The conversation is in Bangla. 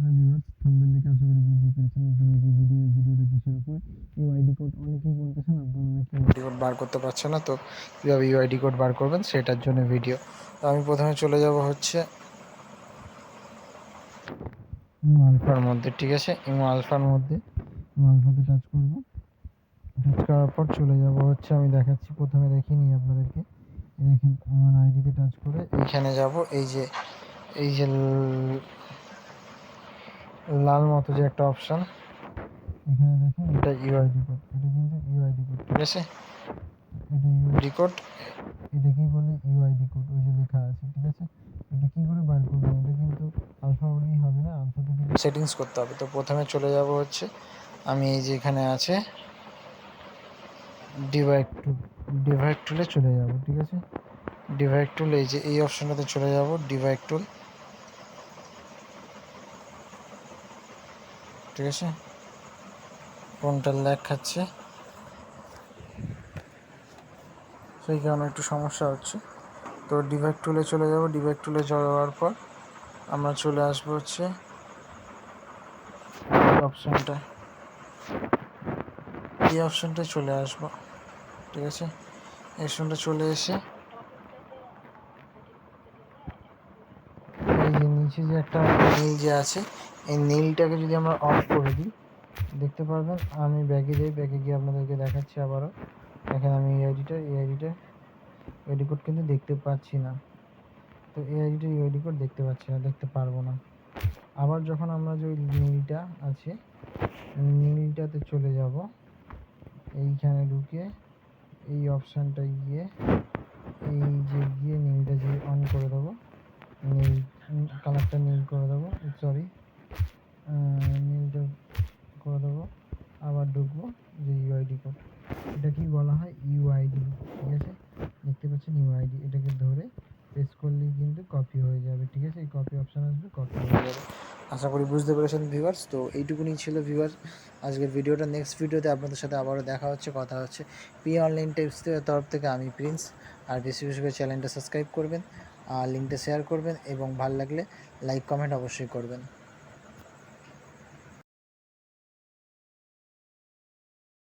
হ্যাঁ ভিউয়ার্স, থাম্বনেল দেখে আশা করি বুঝতে পেরেছেন আপনারা যে ভিডিওটা কিসের উপর। ইউআইডি কোড অনেকেই বলতেছেন আপনারা নাকি ইউআইডি কোড বার করতে পারছেন না, তো কীভাবে ইউআইডি কোড বার করবেন সেটার জন্য ভিডিও। তো আমি প্রথমে চলে যাব হচ্ছে ইমো আলফার মধ্যে, ঠিক আছে। ইমো আলফাতে টাচ করব। টাচ করার পর চলে যাব হচ্ছে, আমি দেখাচ্ছি, প্রথমে দেখিনি আপনাদেরকে। দেখেন আমার আইডিতে টাচ করে এইখানে যাব। এই যে লাল মতো যে একটা অপশন, এখানে দেখেন এটা ইউআইডি কোড, এটা কিন্তু ইউআইডি কোড, ঠিক আছে। এটা ইউআইডি কোড, এটাকেই বলে ইউআইডি কোড, ওই যে লেখা আছে, ঠিক আছে। এটা কি করে বার করবেন? এটা কিন্তু আলফা হলেই হবে না, আলফাতে কিন্তু সেটিংস করতে হবে। তো প্রথমে চলে যাব হচ্ছে, আমি এই যে এখানে আছে ডিভাইড টুলে চলে যাব, ঠিক আছে। ডিভাইড টুল, এই যে এই অপশনটাতে চলে যাব, ডিভাইড টুল, ঠিক আছে। ফোনটা ল্যাগ খাচ্ছে, সেই কারণে একটু সমস্যা হচ্ছে। তো ডিভাইড টুলে চলে যাব। ডিভাইড টুলে যাওয়ার পর আমরা চলে আসবো হচ্ছে এই অপশনটায় চলে আসবো, ঠিক আছে। এই অপশনটা চলে এসে এই যে নিচে যে একটা নীল যে আছে, এই নীলটাকে যদি আমরা অফ করে দিই, দেখতে পারবেন। আমি ব্যাগে গিয়ে আপনাদেরকে দেখাচ্ছি আবারও। দেখেন আমি এই আইডি কোড কিন্তু দেখতে পাচ্ছি না। তো এই আইডি কোড দেখতে পাচ্ছি না, দেখতে পারবো না। আবার যখন আমরা যে নীলটা আছে, নীলটাতে চলে যাব, এইখানে ঢুকে এই অপশানটায় গিয়ে নীলটা যে অন করে দেবো, নীল কালারটা নীল করে দেবো, সরি নীলটা করে দেবো। আবার ঢুকবো যে ইউআইডি কোড, এটা কি বলা হয়? ইউআইডি, ঠিক আছে। দেখতে পাচ্ছেন ইউআইডি, এটাকে ধরে প্রেস করলেই কিন্তু কপি হয়ে যাবে, ঠিক আছে। এই কপি অপশান আসবে, কপি হয়ে যাবে। আশা করি বুঝতে পেরেছেন ভিউয়ার্স। তো এইটুকুনি ছিল ভিউয়ার্স আজকের ভিডিওটা। নেক্সট ভিডিওতে আপনাদের সাথে আবারও দেখা হচ্ছে, কথা হচ্ছে। পি অনলাইন টিপসের তরফ থেকে আমি প্রিন্স। আর বেশি বেশি করে চ্যানেলটা সাবস্ক্রাইব করবেন, আর লিঙ্কটা শেয়ার করবেন, এবং ভালো লাগলে লাইক কমেন্ট অবশ্যই করবেন।